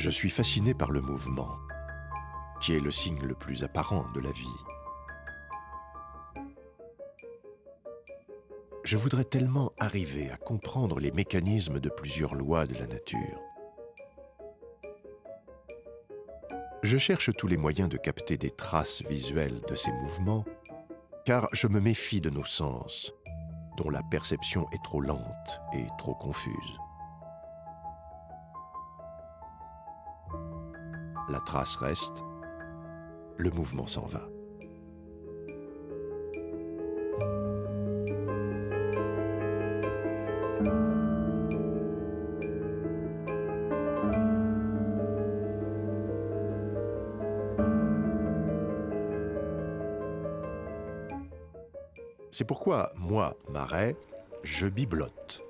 Je suis fasciné par le mouvement, qui est le signe le plus apparent de la vie. Je voudrais tellement arriver à comprendre les mécanismes de plusieurs lois de la nature. Je cherche tous les moyens de capter des traces visuelles de ces mouvements, car je me méfie de nos sens, dont la perception est trop lente et trop confuse. La trace reste, le mouvement s'en va. C'est pourquoi, moi, Marais, je biblotte.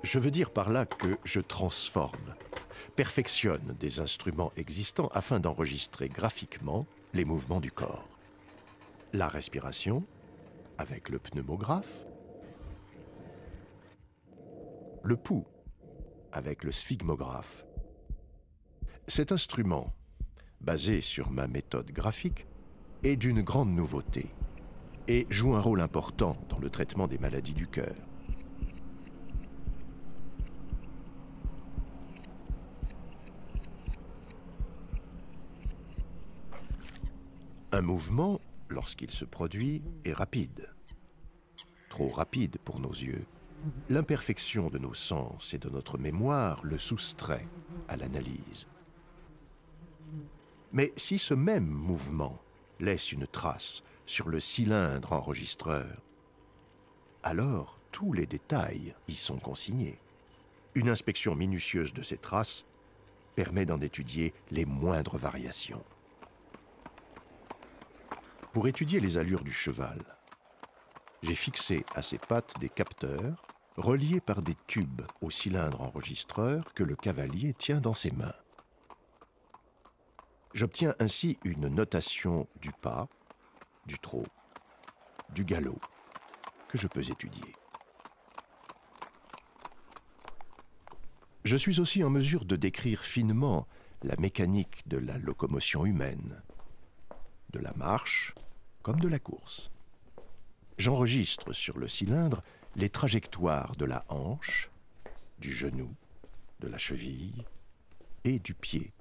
Je veux dire par là que je transforme, perfectionne des instruments existants afin d'enregistrer graphiquement les mouvements du corps. La respiration, avec le pneumographe, le pouls, avec le sphygmographe. Cet instrument, basé sur ma méthode graphique, est d'une grande nouveauté et joue un rôle important dans le traitement des maladies du cœur. Un mouvement, lorsqu'il se produit, est rapide. Trop rapide pour nos yeux. L'imperfection de nos sens et de notre mémoire le soustrait à l'analyse. Mais si ce même mouvement laisse une trace sur le cylindre enregistreur, alors tous les détails y sont consignés. Une inspection minutieuse de ces traces permet d'en étudier les moindres variations. Pour étudier les allures du cheval, j'ai fixé à ses pattes des capteurs reliés par des tubes au cylindre enregistreur que le cavalier tient dans ses mains. J'obtiens ainsi une notation du pas, du trot, du galop, que je peux étudier. Je suis aussi en mesure de décrire finement la mécanique de la locomotion humaine, de la marche comme de la course. J'enregistre sur le cylindre les trajectoires de la hanche, du genou, de la cheville et du pied.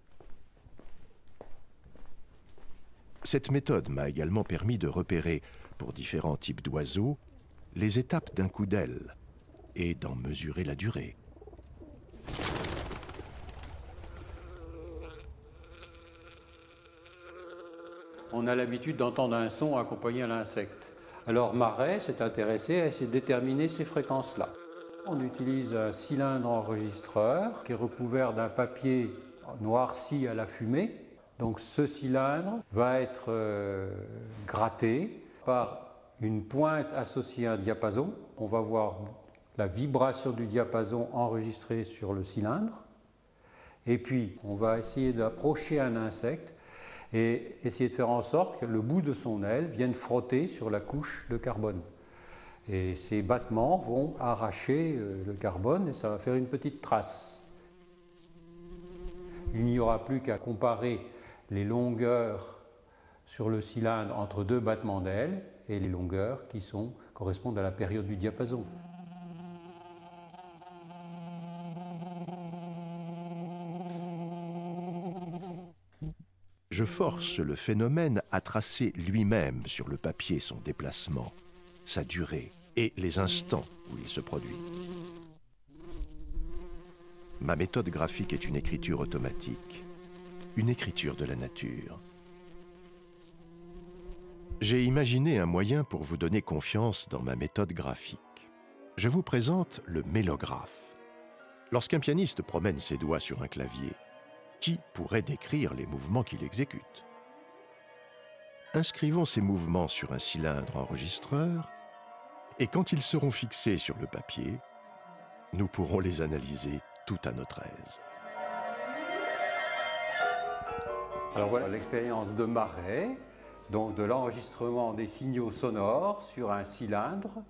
Cette méthode m'a également permis de repérer, pour différents types d'oiseaux, les étapes d'un coup d'aile et d'en mesurer la durée. On a l'habitude d'entendre un son accompagné à l'insecte. Alors Marais s'est intéressé à essayer de déterminer ces fréquences-là. On utilise un cylindre enregistreur qui est recouvert d'un papier noirci à la fumée. Donc ce cylindre va être gratté par une pointe associée à un diapason. On va voir la vibration du diapason enregistrée sur le cylindre. Et puis on va essayer d'approcher un insecte et essayer de faire en sorte que le bout de son aile vienne frotter sur la couche de carbone. Et ces battements vont arracher le carbone et ça va faire une petite trace. Il n'y aura plus qu'à comparer les longueurs sur le cylindre entre deux battements d'aile et les longueurs qui correspondent à la période du diapason. Je force le phénomène à tracer lui-même sur le papier son déplacement, sa durée et les instants où il se produit. Ma méthode graphique est une écriture automatique, une écriture de la nature. J'ai imaginé un moyen pour vous donner confiance dans ma méthode graphique. Je vous présente le mélographe. Lorsqu'un pianiste promène ses doigts sur un clavier, qui pourrait décrire les mouvements qu'il exécute? Inscrivons ces mouvements sur un cylindre enregistreur et quand ils seront fixés sur le papier, nous pourrons les analyser tout à notre aise. Alors voilà l'expérience de Marais, donc de l'enregistrement des signaux sonores sur un cylindre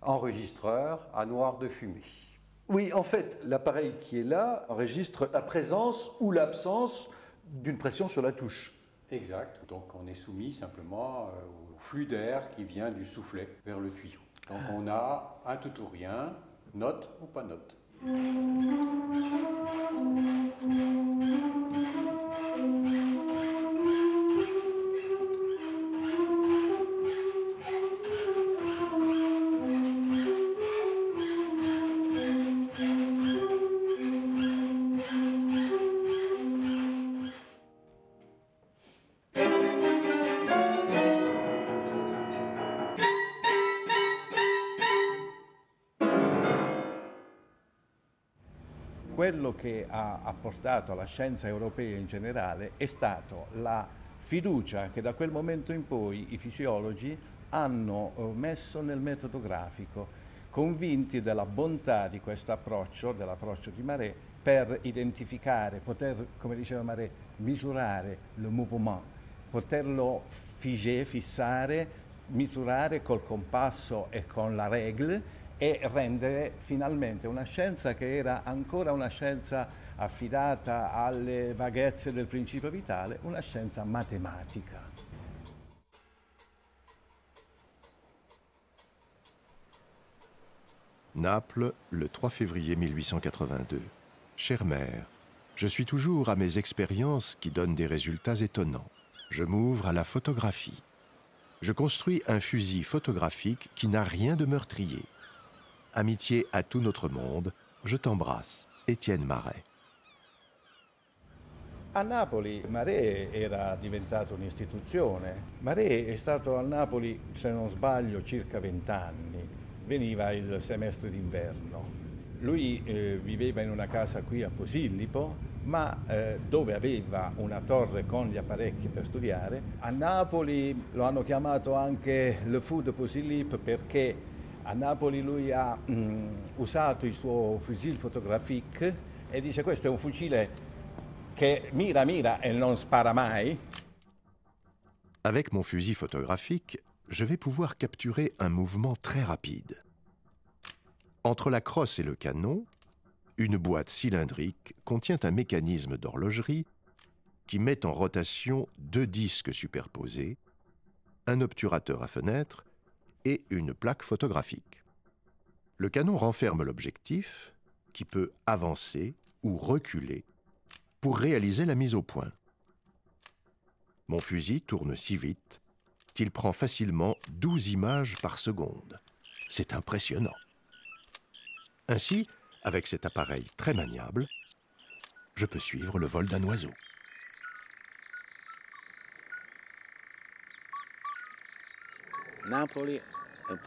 enregistreur à noir de fumée. Oui, en fait, l'appareil qui est là enregistre la présence ou l'absence d'une pression sur la touche. Exact. Donc on est soumis simplement au flux d'air qui vient du soufflet vers le tuyau. Donc on a un tout ou rien, note ou pas note. Quello che ha portato alla scienza europea in generale è stato la fiducia che da quel momento in poi i fisiologi hanno messo nel metodo grafico, convinti della bontà di questo approccio, dell'approccio di Maré, per identificare, poter, come diceva Maré, misurare le mouvement, poterlo fissare, misurare col compasso e con la règle, e rendere finalmente una scienza che era ancora una scienza affidata alle vaghezze del principio vitale, una scienza matematica. Naples, le 3 février 1882. Chère mère, je suis toujours à mes expériences qui donnent des résultats étonnants. Je m'ouvre à la photographie. Je construis un fusil photographique qui n'a rien de meurtrier. Amitié à tout notre monde, je t'embrasse, Étienne Marey. A Napoli Maré era diventato un'istituzione. Maré è stato a Napoli, se non sbaglio, circa 20 anni. Veniva il semestre d'inverno. Lui viveva in una casa qui a Posillipo, ma dove aveva una torre con gli apparecchi per studiare. A Napoli lo hanno chiamato anche le Fou de Posillipo perché a Napoli lui ha usato il suo fusil photographique e dice questo è un fucile che mira et non spara mai. Avec mon fusil photographique, je vais pouvoir capturer un mouvement très rapide. Entre la crosse et le canon, une boîte cylindrique contient un mécanisme d'horlogerie qui met en rotation 2 disques superposés, un obturateur à fenêtre et une plaque photographique. Le canon renferme l'objectif qui peut avancer ou reculer pour réaliser la mise au point. Mon fusil tourne si vite qu'il prend facilement 12 images par seconde. C'est impressionnant. Ainsi, avec cet appareil très maniable, je peux suivre le vol d'un oiseau. Napoli è un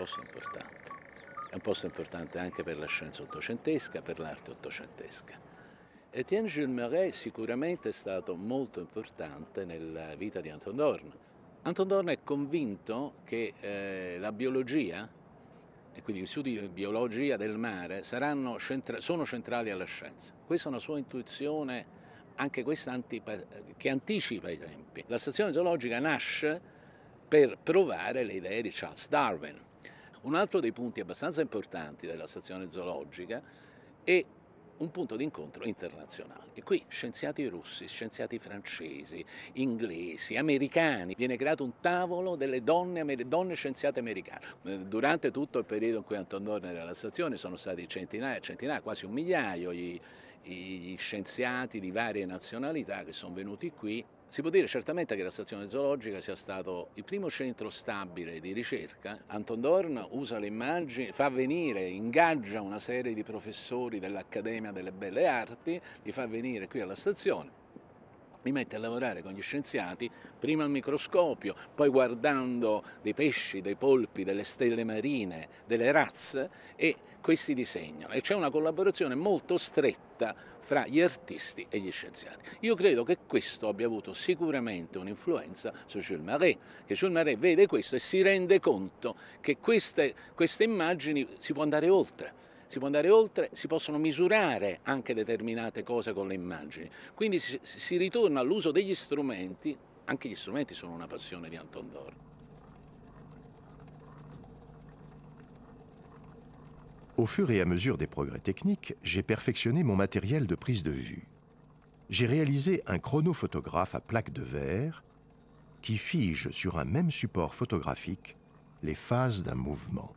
posto importante anche per la scienza ottocentesca, per l'arte ottocentesca. Étienne Jules Marey sicuramente è stato molto importante nella vita di Anton Dohrn. Anton Dohrn è convinto che la biologia, e quindi gli studi di biologia del mare, sono centrali alla scienza. Questa è una sua intuizione, anche questa che anticipa i tempi. La stazione zoologica nasce per provare le idee di Charles Darwin. Un altro dei punti abbastanza importanti della stazione zoologica è un punto di incontro internazionale. E qui scienziati russi, scienziati francesi, inglesi, americani. Viene creato un tavolo delle donne scienziate americane. Durante tutto il periodo in cui Anton Dohrn era alla stazione sono stati centinaia, quasi 1 migliaio gli scienziati di varie nazionalità che sono venuti qui. Si può dire certamente che la stazione zoologica sia stato il primo centro stabile di ricerca. Anton Dohrn usa le immagini, ingaggia una serie di professori dell'Accademia delle Belle Arti, li fa venire qui alla stazione, li mette a lavorare con gli scienziati, prima al microscopio, poi guardando dei pesci, dei polpi, delle stelle marine, delle razze, e questi disegnano. E c'è una collaborazione molto stretta fra gli artisti e gli scienziati. Io credo che questo abbia avuto sicuramente un'influenza su Jules Marey, che Jules Marey vede questo e si rende conto che queste immagini si può andare oltre. Si possono misurare anche determinate cose con le immagini. Quindi si ritorna all'uso degli strumenti, anche gli strumenti sono una passione di Anton Dohrn. Au fur et à mesure des progrès techniques, j'ai perfectionné mon matériel de prise de vue. J'ai réalisé un chronophotographe à plaque de verre qui fige sur un même support photographique les phases d'un mouvement.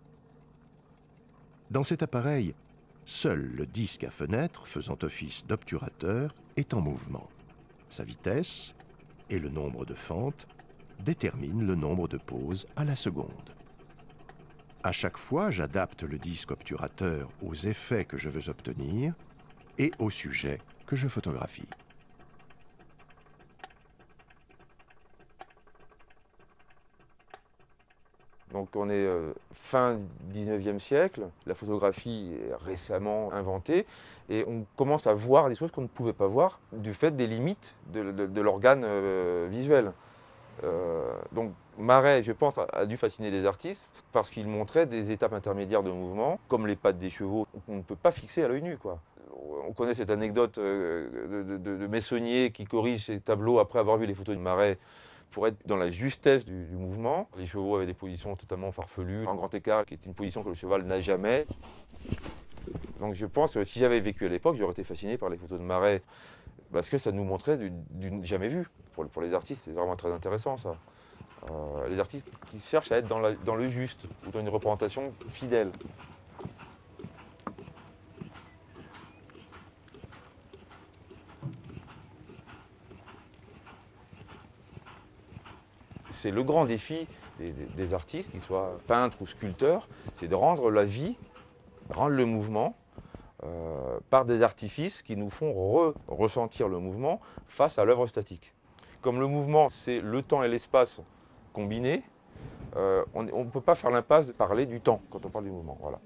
Dans cet appareil, seul le disque à fenêtre faisant office d'obturateur est en mouvement. Sa vitesse et le nombre de fentes déterminent le nombre de poses à la seconde. À chaque fois, j'adapte le disque obturateur aux effets que je veux obtenir et au sujet que je photographie. Donc on est fin 19e siècle, la photographie est récemment inventée et on commence à voir des choses qu'on ne pouvait pas voir du fait des limites de l'organe visuel. Donc Marey, je pense, a dû fasciner les artistes parce qu'il montrait des étapes intermédiaires de mouvement, comme les pattes des chevaux, qu'on ne peut pas fixer à l'œil nu, quoi. On connaît cette anecdote de Meissonnier qui corrige ses tableaux après avoir vu les photos de Marey pour être dans la justesse du mouvement. Les chevaux avaient des positions totalement farfelues, un grand écart qui est une position que le cheval n'a jamais. Donc je pense que si j'avais vécu à l'époque, j'aurais été fasciné par les photos de Marey parce que ça nous montrait du jamais vu. Pour les artistes, c'est vraiment très intéressant ça. Les artistes qui cherchent à être dans le juste ou dans une représentation fidèle. C'est le grand défi des artistes, qu'ils soient peintres ou sculpteurs, c'est de rendre la vie, rendre le mouvement par des artifices qui nous font ressentir le mouvement face à l'œuvre statique. Comme le mouvement, c'est le temps et l'espace combinés, on ne peut pas faire l'impasse de parler du temps quand on parle du mouvement. Voilà.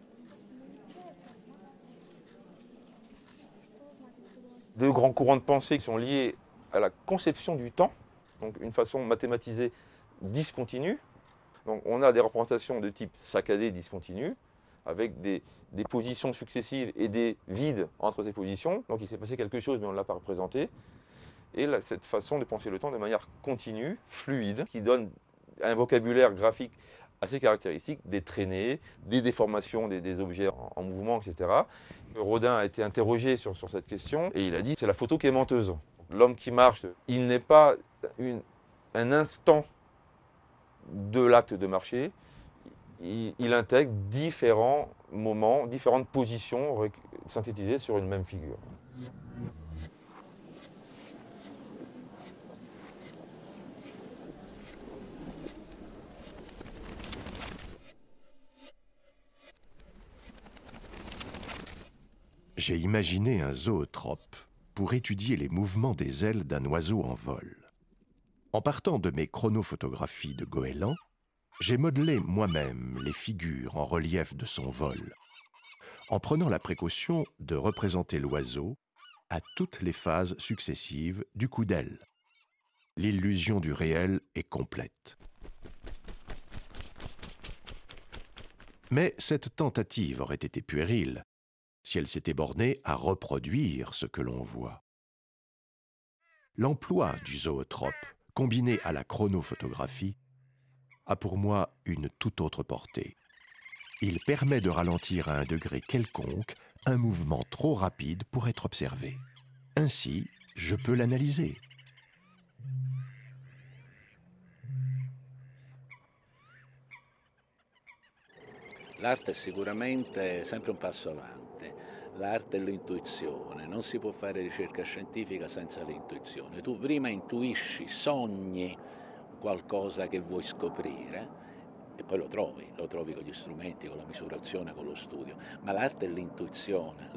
Deux grands courants de pensée qui sont liés à la conception du temps, donc une façon mathématisée discontinue. Donc on a des représentations de type saccadé discontinu, avec des positions successives et des vides entre ces positions. Donc il s'est passé quelque chose, mais on ne l'a pas représenté. Et là, cette façon de penser le temps de manière continue, fluide, qui donne un vocabulaire graphique assez caractéristique, des traînées, des déformations des objets en mouvement, etc. Rodin a été interrogé sur cette question et il a dit c'est la photo qui est menteuse. L'homme qui marche, il n'est pas un instant de l'acte de marcher, il intègre différents moments, différentes positions synthétisées sur une même figure. J'ai imaginé un zoetrope pour étudier les mouvements des ailes d'un oiseau en vol. En partant de mes chronophotographies de goéland, j'ai modelé moi-même les figures en relief de son vol, en prenant la précaution de représenter l'oiseau à toutes les phases successives du coup d'aile. L'illusion du réel est complète. Mais cette tentative aurait été puérile si elle s'était bornée à reproduire ce que l'on voit. L'emploi du zoetrope, combiné à la chronophotographie, a pour moi une toute autre portée. Il permet de ralentir à un degré quelconque un mouvement trop rapide pour être observé. Ainsi, je peux l'analyser. L'arte è sicuramente sempre un passo avanti. L'arte è l'intuizione, non si può fare ricerca scientifica senza l'intuizione. Tu prima intuisci, sogni qualcosa che vuoi scoprire e poi lo trovi con gli strumenti, con la misurazione, con lo studio. Ma l'arte è l'intuizione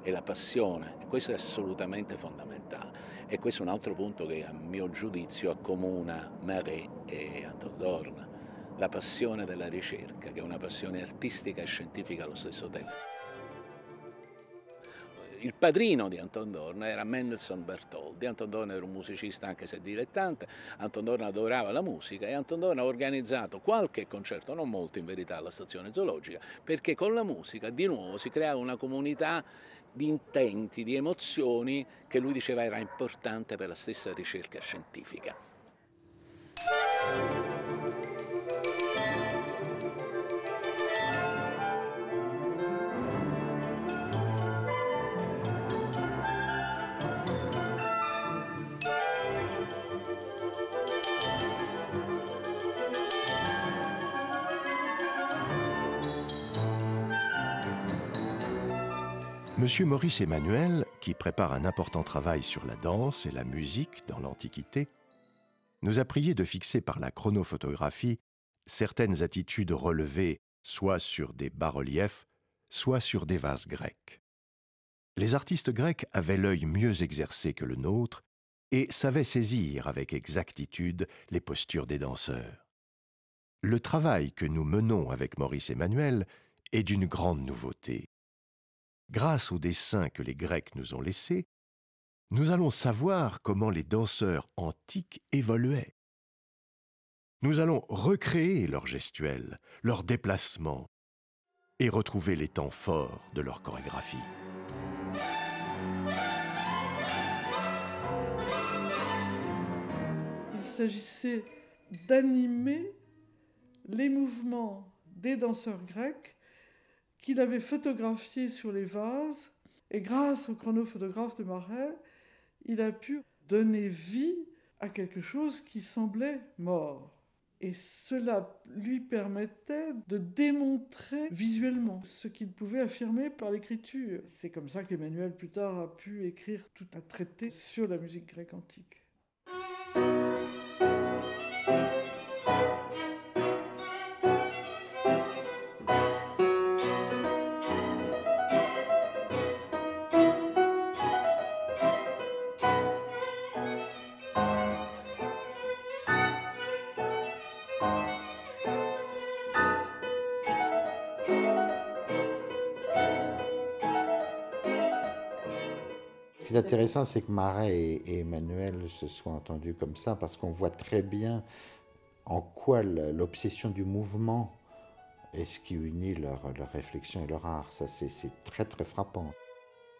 è la passione e questo è assolutamente fondamentale. E questo è un altro punto che a mio giudizio accomuna Marey e Anton Dohrn. La passione della ricerca, che è una passione artistica e scientifica allo stesso tempo. Il padrino di Anton Dohrn era Mendelssohn Bertholdi. Anton Dohrn era un musicista anche se dilettante, Anton Dohrn adorava la musica e Anton Dohrn ha organizzato qualche concerto, non molto in verità, alla stazione zoologica, perché con la musica di nuovo si creava una comunità di intenti, di emozioni che lui diceva era importante per la stessa ricerca scientifica. Monsieur Maurice Emmanuel, qui prépare un important travail sur la danse et la musique dans l'Antiquité, nous a prié de fixer par la chronophotographie certaines attitudes relevées soit sur des bas-reliefs, soit sur des vases grecs. Les artistes grecs avaient l'œil mieux exercé que le nôtre et savaient saisir avec exactitude les postures des danseurs. Le travail que nous menons avec Maurice Emmanuel est d'une grande nouveauté. Grâce aux dessins que les Grecs nous ont laissés, nous allons savoir comment les danseurs antiques évoluaient. Nous allons recréer leurs gestuels, leurs déplacements et retrouver les temps forts de leur chorégraphie. Il s'agissait d'animer les mouvements des danseurs grecs qu'il avait photographiés sur les vases. Et grâce au chronophotographe de Marais, il a pu donner vie à quelque chose qui semblait mort. Et cela lui permettait de démontrer visuellement ce qu'il pouvait affirmer par l'écriture. C'est comme ça qu'Emmanuel, plus tard, a pu écrire tout un traité sur la musique grecque antique. Ce qui est intéressant, c'est que Marais et Emmanuel se soient entendus comme ça, parce qu'on voit très bien en quoi l'obsession du mouvement est ce qui unit leur réflexion et leur art. Ça, c'est très très frappant.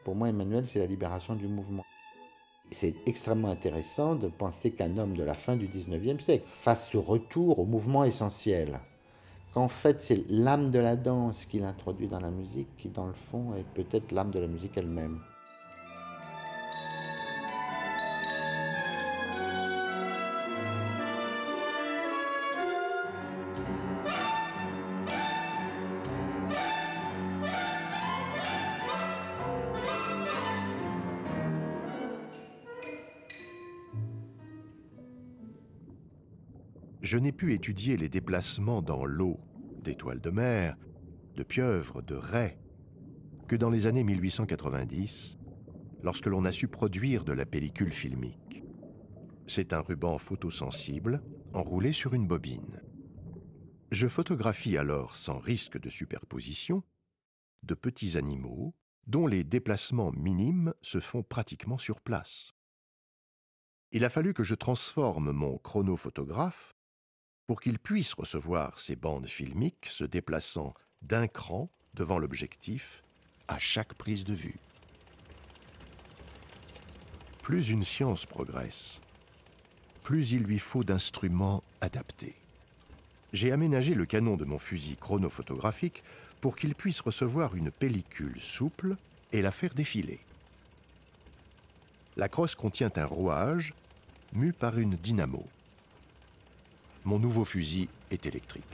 Pour moi, Emmanuel, c'est la libération du mouvement. C'est extrêmement intéressant de penser qu'un homme de la fin du 19e siècle fasse ce retour au mouvement essentiel. Qu'en fait, c'est l'âme de la danse qu'il introduit dans la musique, qui dans le fond est peut-être l'âme de la musique elle-même. Je n'ai pu étudier les déplacements dans l'eau d'étoiles de mer, de pieuvres, de raies, que dans les années 1890, lorsque l'on a su produire de la pellicule filmique. C'est un ruban photosensible enroulé sur une bobine. Je photographie alors, sans risque de superposition, de petits animaux dont les déplacements minimes se font pratiquement sur place. Il a fallu que je transforme mon chronophotographe pour qu'il puisse recevoir ces bandes filmiques se déplaçant d'un cran devant l'objectif à chaque prise de vue. Plus une science progresse, plus il lui faut d'instruments adaptés. J'ai aménagé le canon de mon fusil chronophotographique pour qu'il puisse recevoir une pellicule souple et la faire défiler. La crosse contient un rouage mu par une dynamo. Mon nouveau fusil est électrique.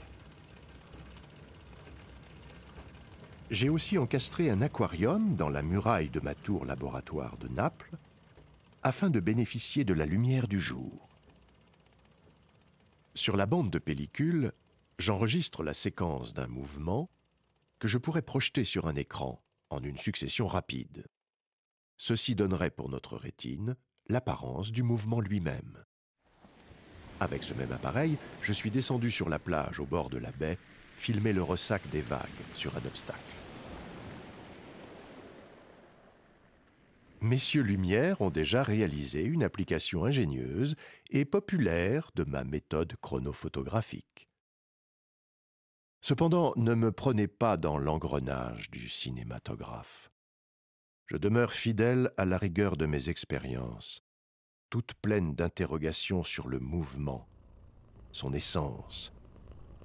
J'ai aussi encastré un aquarium dans la muraille de ma tour laboratoire de Naples afin de bénéficier de la lumière du jour. Sur la bande de pellicule, j'enregistre la séquence d'un mouvement que je pourrais projeter sur un écran en une succession rapide. Ceci donnerait pour notre rétine l'apparence du mouvement lui-même. Avec ce même appareil, je suis descendu sur la plage au bord de la baie, filmer le ressac des vagues sur un obstacle. Messieurs Lumière ont déjà réalisé une application ingénieuse et populaire de ma méthode chronophotographique. Cependant, ne me prenez pas dans l'engrenage du cinématographe. Je demeure fidèle à la rigueur de mes expériences, toute pleine d'interrogations sur le mouvement, son essence,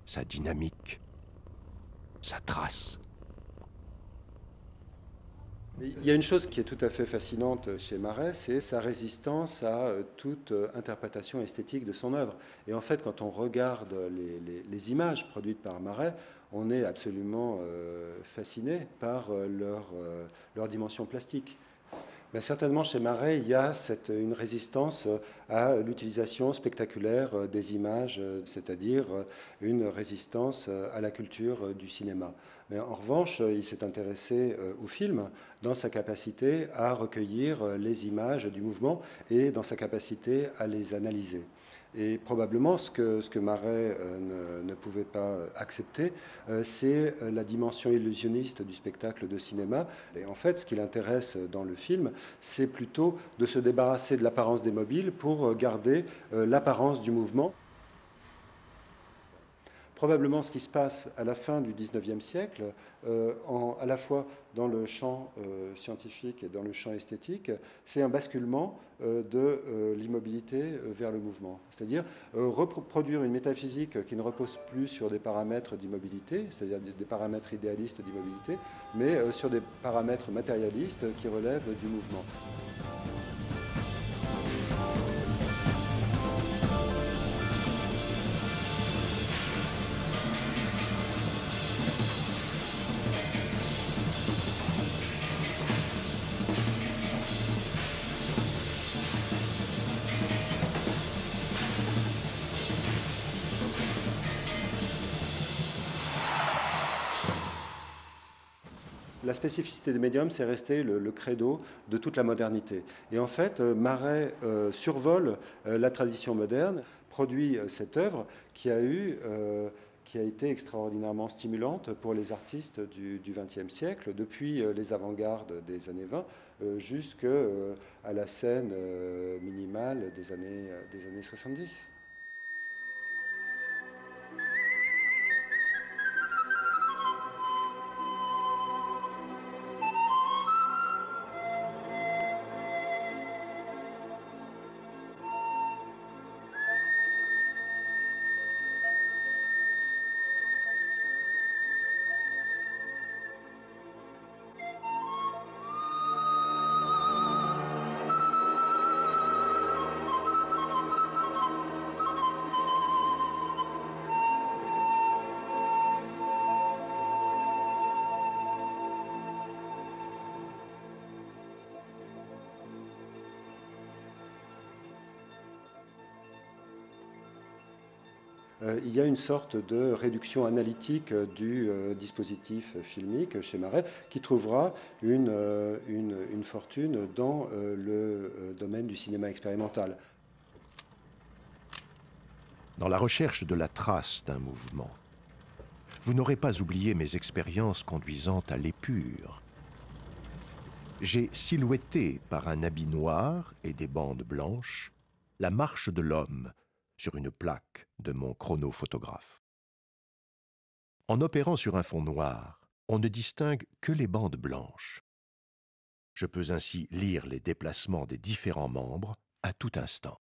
sa dynamique, sa trace. Il y a une chose qui est tout à fait fascinante chez Marais, c'est sa résistance à toute interprétation esthétique de son œuvre. Et en fait, quand on regarde les images produites par Marais, on est absolument fasciné par leur dimension plastique. Mais certainement, chez Marais, il y a une résistance à l'utilisation spectaculaire des images, c'est-à-dire une résistance à la culture du cinéma. Mais en revanche, il s'est intéressé au film dans sa capacité à recueillir les images du mouvement et dans sa capacité à les analyser. Et probablement, ce que Marais ne pouvait pas accepter, c'est la dimension illusionniste du spectacle de cinéma. Et en fait, ce qui l'intéresse dans le film, c'est plutôt de se débarrasser de l'apparence des mobiles pour garder l'apparence du mouvement. Probablement ce qui se passe à la fin du XIXe siècle, à la fois dans le champ scientifique et dans le champ esthétique, c'est un basculement de l'immobilité vers le mouvement. C'est-à-dire reproduire une métaphysique qui ne repose plus sur des paramètres d'immobilité, c'est-à-dire des paramètres idéalistes d'immobilité, mais sur des paramètres matérialistes qui relèvent du mouvement. La spécificité des médiums, c'est resté le credo de toute la modernité. Et en fait, Marais survole la tradition moderne, produit cette œuvre qui a été extraordinairement stimulante pour les artistes du XXe siècle, depuis les avant-gardes des années 20 jusqu'à la scène minimale des années 70. Il y a une sorte de réduction analytique du dispositif filmique chez Marais qui trouvera une fortune dans le domaine du cinéma expérimental. Dans la recherche de la trace d'un mouvement, vous n'aurez pas oublié mes expériences conduisant à l'épure. J'ai silhouetté par un habit noir et des bandes blanches la marche de l'homme sur une plaque de mon chronophotographe. En opérant sur un fond noir, on ne distingue que les bandes blanches. Je peux ainsi lire les déplacements des différents membres à tout instant.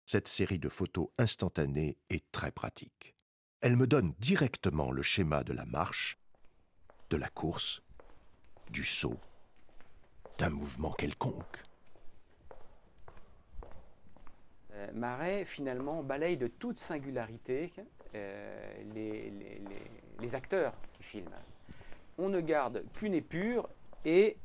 Cette série de photos instantanées est très pratique. Elle me donne directement le schéma de la marche, de la course, du saut, d'un mouvement quelconque. Marais, finalement, balaye de toute singularité les acteurs qui filment. On ne garde qu'une épure et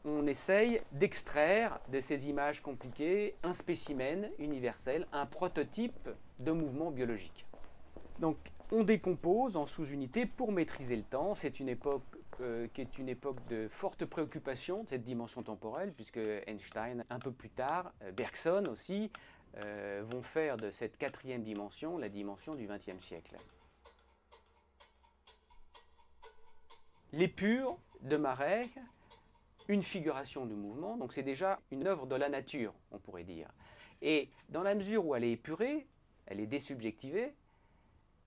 on essaye d'extraire de ces images compliquées un spécimen universel, un prototype de mouvement biologique. Donc, on décompose en sous-unités pour maîtriser le temps. C'est une époque qui est une époque de forte préoccupation de cette dimension temporelle, puisque Einstein, un peu plus tard, Bergson aussi, vont faire de cette quatrième dimension la dimension du XXe siècle. L'épure de Marais, une figuration du mouvement, donc c'est déjà une œuvre de la nature, on pourrait dire. Et dans la mesure où elle est épurée, elle est désubjectivée,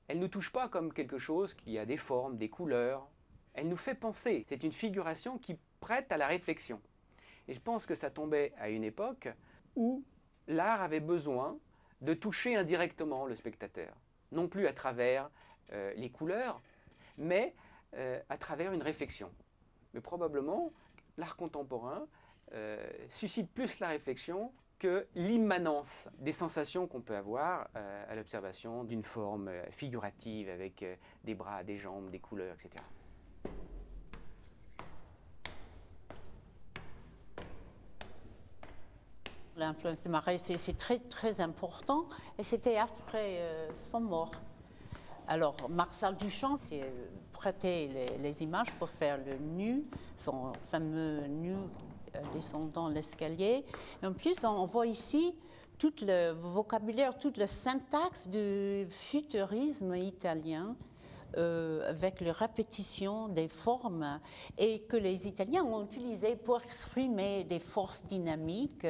elle ne nous touche pas comme quelque chose qui a des formes, des couleurs. Elle nous fait penser. C'est une figuration qui prête à la réflexion. Et je pense que ça tombait à une époque où l'art avait besoin de toucher indirectement le spectateur. Non plus à travers les couleurs, mais à travers une réflexion. mais probablement l'art contemporain suscite plus la réflexion que l'immanence des sensations qu'on peut avoir à l'observation d'une forme figurative avec des bras, des jambes, des couleurs, etc. L'influence de Marais, c'est très, très important, et c'était après son mort. Alors, Marcel Duchamp s'est prêté les images pour faire le nu, son fameux nu descendant l'escalier. En plus, on voit ici tout le vocabulaire, toute la syntaxe du futurisme italien, avec la répétition des formes, et que les Italiens ont utilisé pour exprimer des forces dynamiques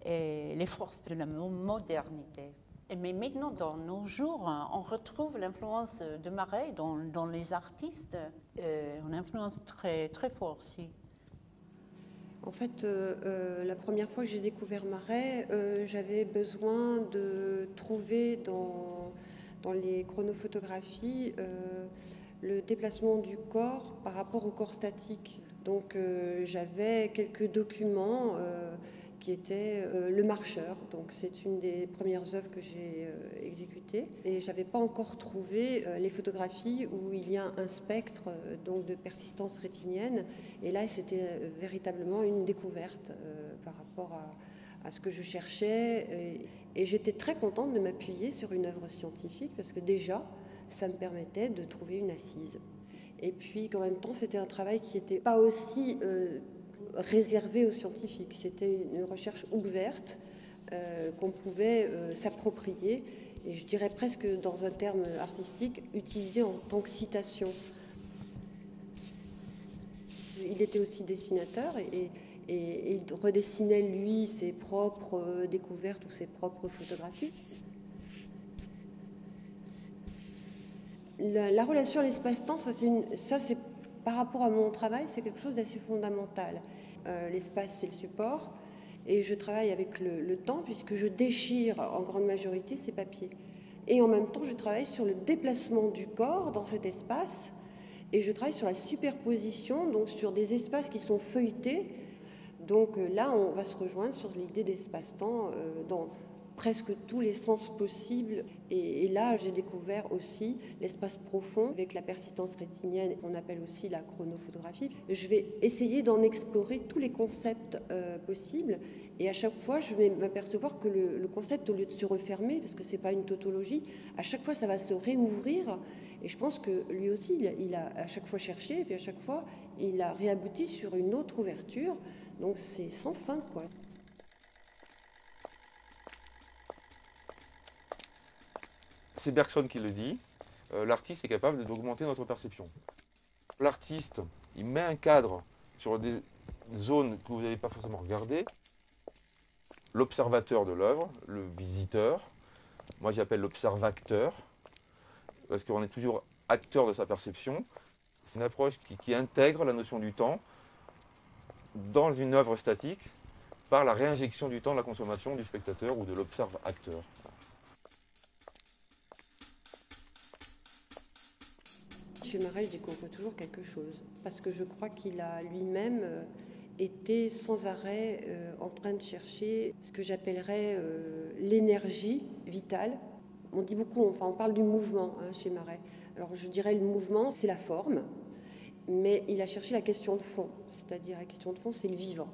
et les forces de la modernité. Mais maintenant, dans nos jours, on retrouve l'influence de Marais dans les artistes, une influence très, très forte aussi. En fait, la première fois que j'ai découvert Marais, j'avais besoin de trouver dans les chronophotographies le déplacement du corps par rapport au corps statique. Donc j'avais quelques documents qui était Le Marcheur. Donc c'est une des premières œuvres que j'ai exécutées. Et je n'avais pas encore trouvé les photographies où il y a un spectre donc de persistance rétinienne. Et là, c'était véritablement une découverte par rapport à ce que je cherchais. Et j'étais très contente de m'appuyer sur une œuvre scientifique parce que déjà, ça me permettait de trouver une assise. Et puis, qu'en même temps, c'était un travail qui n'était pas aussi réservé aux scientifiques. C'était une recherche ouverte qu'on pouvait s'approprier et je dirais presque dans un terme artistique, utilisé en tant que citation. Il était aussi dessinateur et il redessinait lui ses propres découvertes ou ses propres photographies. La relation à l'espace-temps, ça c'est par rapport à mon travail, c'est quelque chose d'assez fondamental. L'espace, c'est le support, et je travaille avec le temps, puisque je déchire en grande majorité ces papiers. Et en même temps, je travaille sur le déplacement du corps dans cet espace, et je travaille sur la superposition, donc sur des espaces qui sont feuilletés. Donc là, on va se rejoindre sur l'idée d'espace-temps dans presque tous les sens possibles. Et là, j'ai découvert aussi l'espace profond avec la persistance rétinienne, qu'on appelle aussi la chronophotographie. Je vais essayer d'en explorer tous les concepts possibles. Et à chaque fois, je vais m'apercevoir que le concept, au lieu de se refermer, parce que ce n'est pas une tautologie, à chaque fois, ça va se réouvrir. Et je pense que lui aussi, il a à chaque fois cherché, et puis à chaque fois, il a réabouti sur une autre ouverture. Donc c'est sans fin, quoi. C'est Bergson qui le dit, l'artiste est capable d'augmenter notre perception. L'artiste, il met un cadre sur des zones que vous n'allez pas forcément regarder. L'observateur de l'œuvre, le visiteur, moi j'appelle l'observateur, parce qu'on est toujours acteur de sa perception. C'est une approche qui intègre la notion du temps dans une œuvre statique par la réinjection du temps de la consommation du spectateur ou de l'observe-acteur. Chez Marais, je découvre toujours quelque chose, parce que je crois qu'il a lui-même été sans arrêt en train de chercher ce que j'appellerais l'énergie vitale. On dit beaucoup, enfin on parle du mouvement chez Marais. Alors je dirais le mouvement, c'est la forme, mais il a cherché la question de fond, c'est-à-dire la question de fond, c'est le vivant.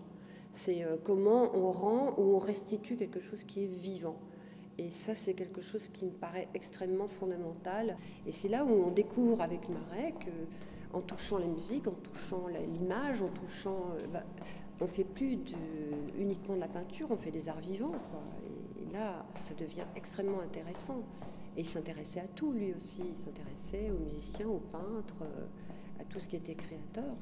C'est comment on rend ou on restitue quelque chose qui est vivant. Et ça, c'est quelque chose qui me paraît extrêmement fondamental. Et c'est là où on découvre avec Marais qu'en touchant la musique, en touchant l'image, en touchant... on ne fait plus uniquement de la peinture, on fait des arts vivants, quoi. Et là, ça devient extrêmement intéressant. Et il s'intéressait à tout, lui aussi. Il s'intéressait aux musiciens, aux peintres, à tout ce qui était créateur.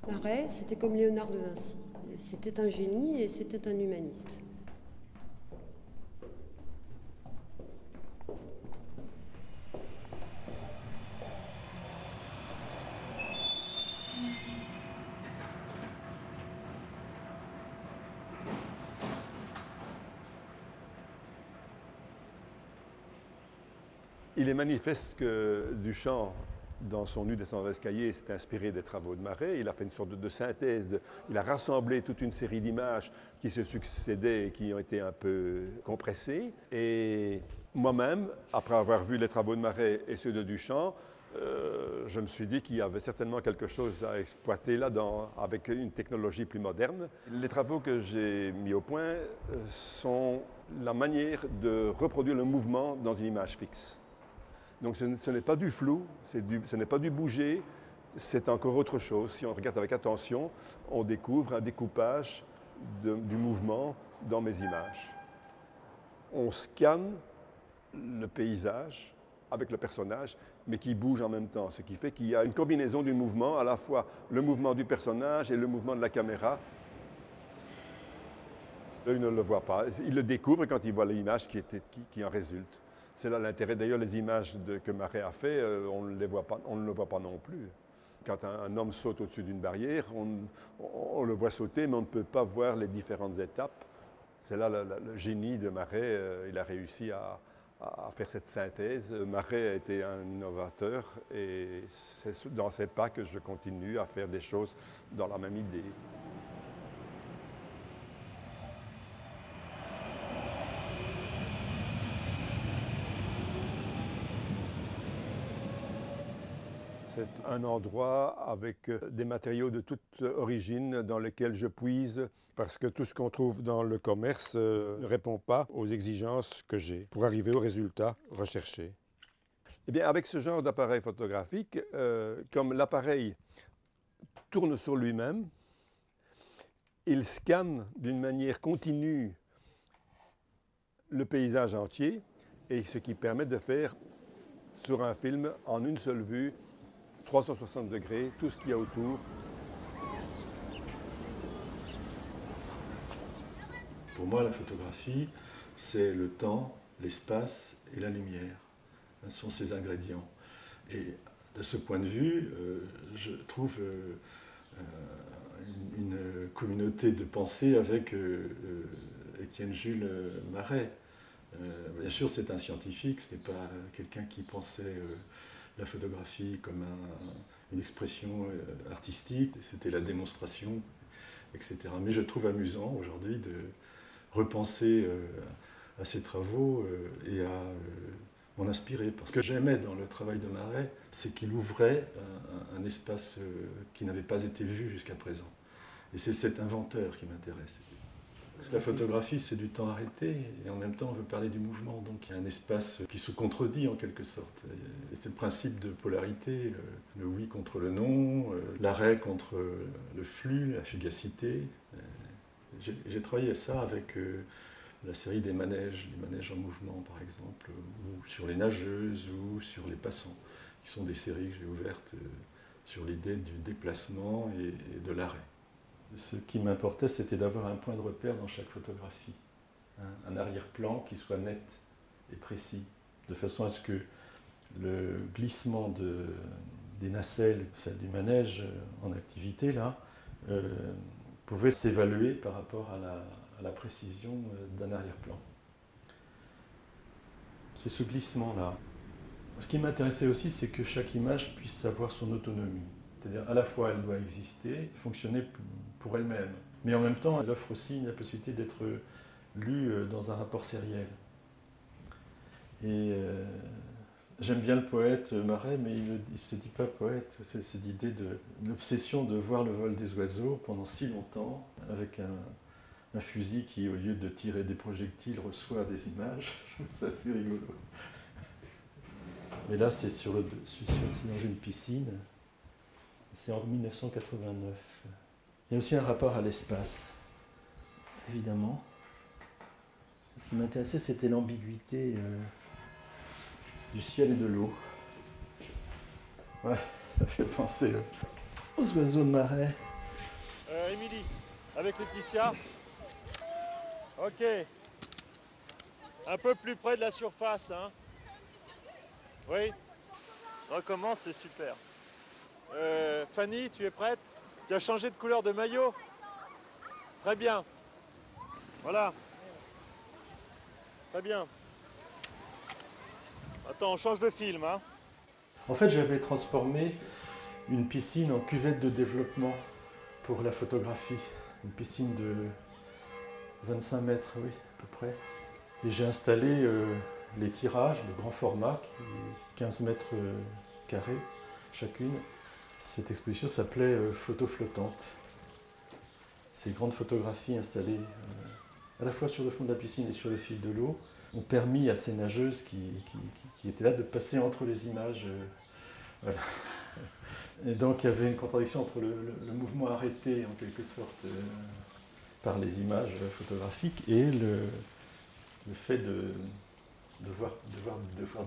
Marais, c'était comme Léonard de Vinci. C'était un génie et c'était un humaniste. Il est manifeste que Duchamp dans son Nu descendant l'escalier, s'est inspiré des travaux de Marais. Il a fait une sorte de synthèse. Il a rassemblé toute une série d'images qui se succédaient et qui ont été un peu compressées. Et moi-même, après avoir vu les travaux de Marais et ceux de Duchamp, je me suis dit qu'il y avait certainement quelque chose à exploiter là-dedans avec une technologie plus moderne. Les travaux que j'ai mis au point sont la manière de reproduire le mouvement dans une image fixe. Donc ce n'est pas du flou, ce n'est pas du bouger, c'est encore autre chose. Si on regarde avec attention, on découvre un découpage du mouvement dans mes images. On scanne le paysage avec le personnage, mais qui bouge en même temps, ce qui fait qu'il y a une combinaison du mouvement, à la fois le mouvement du personnage et le mouvement de la caméra. L'œil ne le voit pas, il le découvre quand il voit l'image qui en résulte. C'est là l'intérêt. D'ailleurs, les images que Marais a fait, on ne le voit pas non plus. Quand un homme saute au-dessus d'une barrière, on le voit sauter, mais on ne peut pas voir les différentes étapes. C'est là le génie de Marais. Il a réussi à faire cette synthèse. Marais a été un innovateur et c'est dans ses pas que je continue à faire des choses dans la même idée. C'est un endroit avec des matériaux de toute origine dans lesquels je puise parce que tout ce qu'on trouve dans le commerce ne répond pas aux exigences que j'ai pour arriver au résultat recherché. Eh bien, avec ce genre d'appareil photographique, comme l'appareil tourne sur lui-même, il scanne d'une manière continue le paysage entier et ce qui permet de faire sur un film en une seule vue 360 degrés, tout ce qu'il y a autour. Pour moi, la photographie, c'est le temps, l'espace et la lumière. Ce sont ces ingrédients. Et de ce point de vue, je trouve une communauté de pensée avec Étienne Jules Marais. Bien sûr, c'est un scientifique, ce n'est pas quelqu'un qui pensait la photographie comme une expression artistique, c'était la démonstration, etc. Mais je trouve amusant aujourd'hui de repenser à ces travaux et à m'en inspirer. Parce que j'aimais dans le travail de Marais, c'est qu'il ouvrait un espace qui n'avait pas été vu jusqu'à présent. Et c'est cet inventeur qui m'intéresse. La photographie, c'est du temps arrêté, et en même temps, on veut parler du mouvement. Donc il y a un espace qui se contredit en quelque sorte. Et c'est le principe de polarité, le oui contre le non, l'arrêt contre le flux, la fugacité. J'ai travaillé ça avec la série des manèges, les manèges en mouvement par exemple, ou sur les nageuses, ou sur les passants, qui sont des séries que j'ai ouvertes sur l'idée du déplacement et de l'arrêt. Ce qui m'importait, c'était d'avoir un point de repère dans chaque photographie, un arrière-plan qui soit net et précis, de façon à ce que le glissement des nacelles, celle du manège en activité, là, pouvait s'évaluer par rapport à la précision d'un arrière-plan. C'est ce glissement-là. Ce qui m'intéressait aussi, c'est que chaque image puisse avoir son autonomie. C'est-à-dire, à la fois, elle doit exister, fonctionner pour elle-même, mais en même temps, elle offre aussi la possibilité d'être lue dans un rapport sériel. Et j'aime bien le poète Marais, mais il ne se dit pas poète. C'est cette idée de l'obsession de voir le vol des oiseaux pendant si longtemps, avec un fusil qui, au lieu de tirer des projectiles, reçoit des images. Je trouve ça assez rigolo. Mais là, c'est dans une piscine. C'est en 1989. Il y a aussi un rapport à l'espace, évidemment. Ce qui m'intéressait, c'était l'ambiguïté du ciel et de l'eau. Ouais, ça fait penser aux oiseaux de Marais. Émilie, avec Laetitia. Ok. Un peu plus près de la surface, hein. Oui. Recommence, c'est super. Fanny, tu es prête? Tu as changé de couleur de maillot? Très bien. Voilà. Très bien. Attends, on change de film, hein. En fait, j'avais transformé une piscine en cuvette de développement pour la photographie. Une piscine de 25 mètres, oui, à peu près. Et j'ai installé les tirages de grand format, 15 mètres carrés chacune. Cette exposition s'appelait Photos flottantes. Ces grandes photographies installées à la fois sur le fond de la piscine et sur le fil de l'eau ont permis à ces nageuses qui étaient là de passer entre les images. Voilà. Et donc il y avait une contradiction entre le mouvement arrêté en quelque sorte par les images photographiques et le fait de voir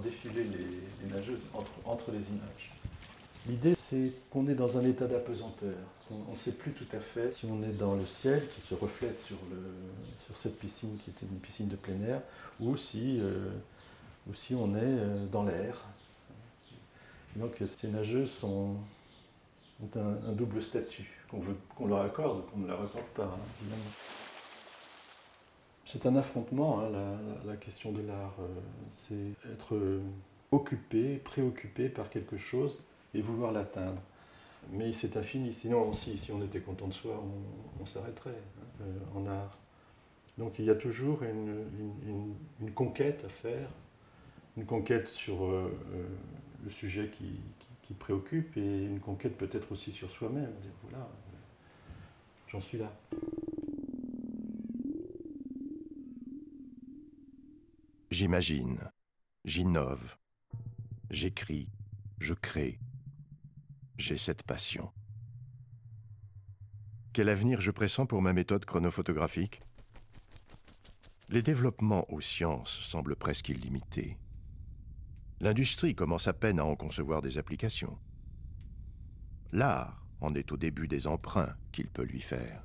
défiler les nageuses entre les images. L'idée, c'est qu'on est dans un état d'apesanteur. On ne sait plus tout à fait si on est dans le ciel qui se reflète sur cette piscine qui était une piscine de plein air ou si on est dans l'air. Donc ces nageuses ont un double statut qu'on leur accorde ou qu'on ne leur accorde pas, évidemment. C'est un affrontement, hein, la question de l'art. C'est être occupé, préoccupé par quelque chose et vouloir l'atteindre. Mais c'est infini, sinon si on était content de soi, on s'arrêterait en art. Donc il y a toujours une conquête à faire, une conquête sur le sujet qui préoccupe et une conquête peut-être aussi sur soi-même. Dire voilà, j'en suis là. J'imagine, j'innove, j'écris, je crée. J'ai cette passion. Quel avenir je pressens pour ma méthode chronophotographique? Les développements aux sciences semblent presque illimités. L'industrie commence à peine à en concevoir des applications. L'art en est au début des emprunts qu'il peut lui faire.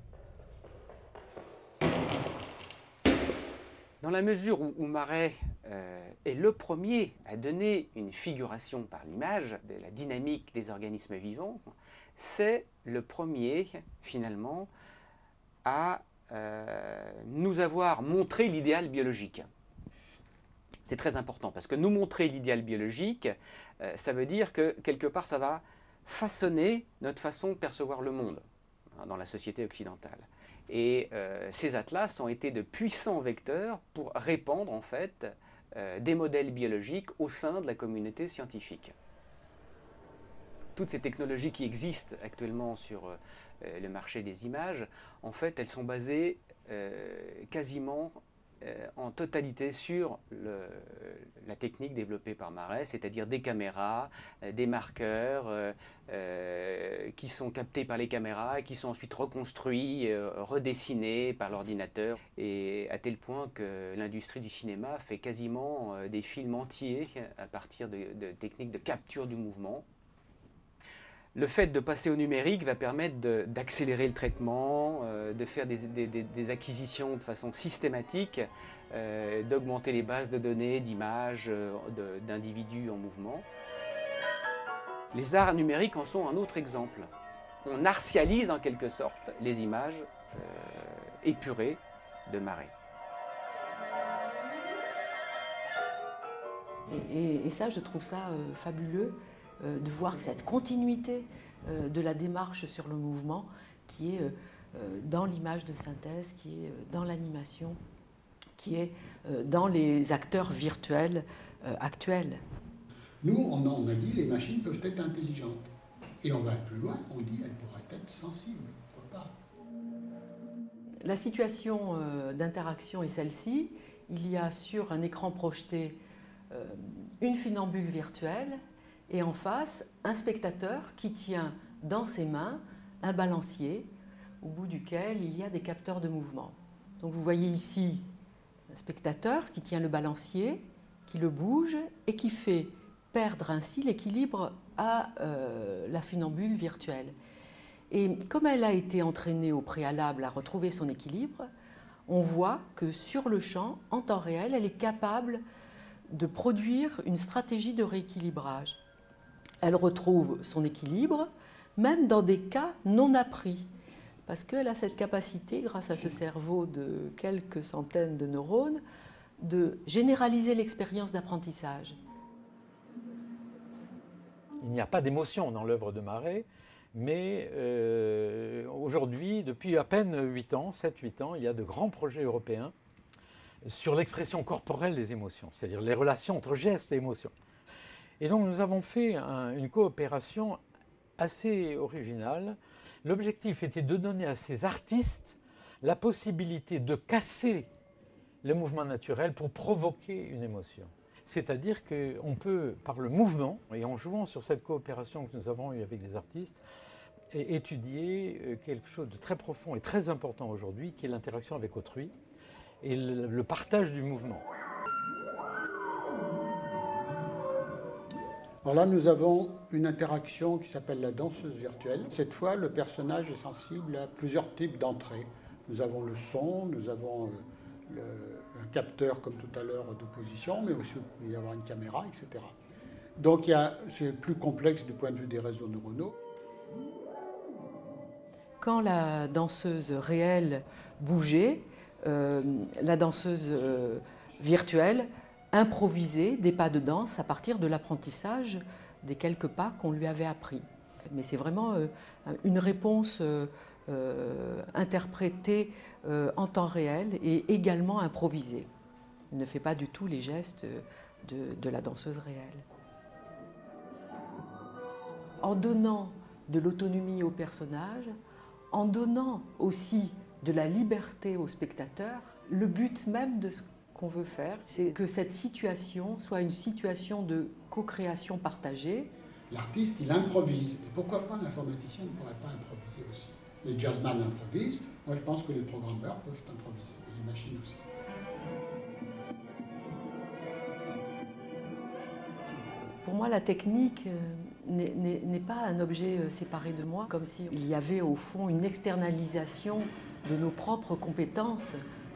Dans la mesure où Marais est le premier à donner une figuration par l'image de la dynamique des organismes vivants, c'est le premier, finalement, à nous avoir montré l'idéal biologique. C'est très important, parce que nous montrer l'idéal biologique, ça veut dire que, quelque part, ça va façonner notre façon de percevoir le monde dans la société occidentale. Et ces atlas ont été de puissants vecteurs pour répandre en fait des modèles biologiques au sein de la communauté scientifique. Toutes ces technologies qui existent actuellement sur le marché des images, en fait, elles sont basées quasiment en totalité sur la technique développée par Marais, c'est-à-dire des caméras, des marqueurs qui sont captés par les caméras et qui sont ensuite reconstruits, redessinés par l'ordinateur, et à tel point que l'industrie du cinéma fait quasiment des films entiers à partir de techniques de capture du mouvement. Le fait de passer au numérique va permettre d'accélérer le traitement, de faire des acquisitions de façon systématique, d'augmenter les bases de données, d'images, d'individus en mouvement. Les arts numériques en sont un autre exemple. On artialise en quelque sorte les images épurées de Marais. Et ça, je trouve ça fabuleux. De voir cette continuité de la démarche sur le mouvement qui est dans l'image de synthèse, qui est dans l'animation, qui est dans les acteurs virtuels actuels. Nous, on a dit les machines peuvent être intelligentes. Et on va plus loin, on dit elles pourraient être sensibles. Pourquoi pas? La situation d'interaction est celle-ci. Il y a sur un écran projeté une funambule virtuelle, et en face, un spectateur qui tient dans ses mains un balancier au bout duquel il y a des capteurs de mouvement. Donc vous voyez ici un spectateur qui tient le balancier, qui le bouge et qui fait perdre ainsi l'équilibre à la funambule virtuelle. Et comme elle a été entraînée au préalable à retrouver son équilibre, on voit que sur le champ, en temps réel, elle est capable de produire une stratégie de rééquilibrage. Elle retrouve son équilibre, même dans des cas non appris, parce qu'elle a cette capacité, grâce à ce cerveau de quelques centaines de neurones, de généraliser l'expérience d'apprentissage. Il n'y a pas d'émotion dans l'œuvre de Marais, mais aujourd'hui, depuis à peine 8 ans, 7-8 ans, il y a de grands projets européens sur l'expression corporelle des émotions, c'est-à-dire les relations entre gestes et émotions. Et donc nous avons fait une coopération assez originale. L'objectif était de donner à ces artistes la possibilité de casser le mouvement naturel pour provoquer une émotion. C'est-à-dire qu'on peut, par le mouvement, et en jouant sur cette coopération que nous avons eue avec des artistes, étudier quelque chose de très profond et très important aujourd'hui, qui est l'interaction avec autrui et le partage du mouvement. Alors là, nous avons une interaction qui s'appelle la danseuse virtuelle. Cette fois, le personnage est sensible à plusieurs types d'entrées. Nous avons le son, nous avons un capteur, comme tout à l'heure, de position, mais aussi il peut y avoir une caméra, etc. Donc c'est plus complexe du point de vue des réseaux neuronaux. Quand la danseuse réelle bougeait, la danseuse virtuelle improvisait des pas de danse à partir de l'apprentissage des quelques pas qu'on lui avait appris. Mais c'est vraiment une réponse interprétée en temps réel et également improvisée. Il ne fait pas du tout les gestes de la danseuse réelle. En donnant de l'autonomie au personnage, en donnant aussi de la liberté au spectateur, le but même de ce qu'on veut faire, c'est que cette situation soit une situation de co-création partagée. L'artiste, il improvise. Et pourquoi pas l'informaticien ne pourrait pas improviser aussi? Les jazzman improvisent. Moi, je pense que les programmeurs peuvent improviser, et les machines aussi. Pour moi, la technique n'est pas un objet séparé de moi, comme s'il y avait au fond une externalisation de nos propres compétences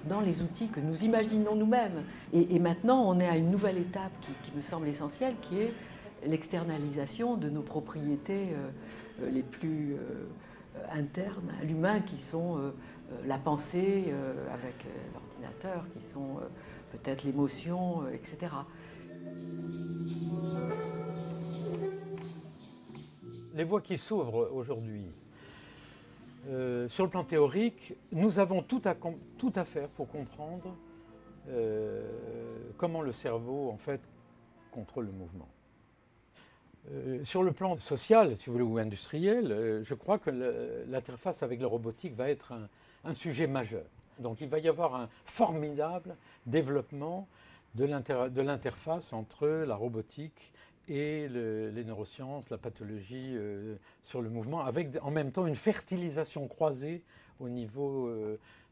dans les outils que nous imaginons nous-mêmes. Et maintenant, on est à une nouvelle étape qui me semble essentielle, qui est l'externalisation de nos propriétés les plus internes à l'humain, qui sont la pensée avec l'ordinateur, qui sont peut-être l'émotion, etc. Les voies qui s'ouvrent aujourd'hui, sur le plan théorique, nous avons tout à faire pour comprendre comment le cerveau, en fait, contrôle le mouvement. Sur le plan social, si vous voulez, ou industriel, je crois que l'interface avec la robotique va être un sujet majeur. Donc il va y avoir un formidable développement de l'interface entre la robotique et les neurosciences, la pathologie sur le mouvement, avec en même temps une fertilisation croisée au niveau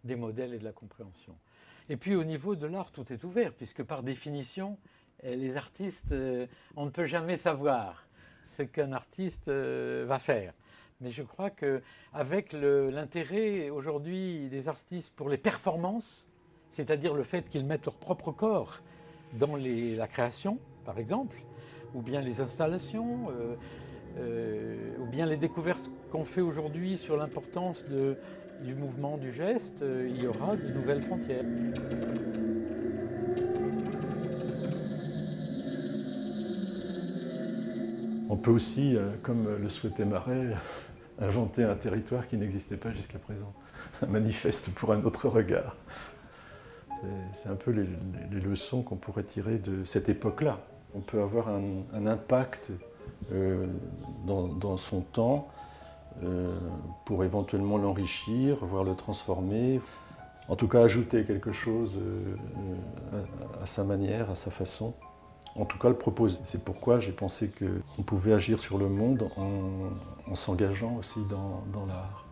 des modèles et de la compréhension. Et puis au niveau de l'art, tout est ouvert, puisque par définition, les artistes, on ne peut jamais savoir ce qu'un artiste va faire. Mais je crois qu'avec l'intérêt aujourd'hui des artistes pour les performances, c'est-à-dire le fait qu'ils mettent leur propre corps dans la création, par exemple, ou bien les installations, ou bien les découvertes qu'on fait aujourd'hui sur l'importance du mouvement, du geste, il y aura de nouvelles frontières. On peut aussi, comme le souhaitait Marais, inventer un territoire qui n'existait pas jusqu'à présent. Un manifeste pour un autre regard. C'est un peu les leçons qu'on pourrait tirer de cette époque-là. On peut avoir un impact dans son temps pour éventuellement l'enrichir, voire le transformer. En tout cas, ajouter quelque chose à sa manière, à sa façon. En tout cas, le proposer. C'est pourquoi j'ai pensé qu'on pouvait agir sur le monde en s'engageant aussi dans l'art.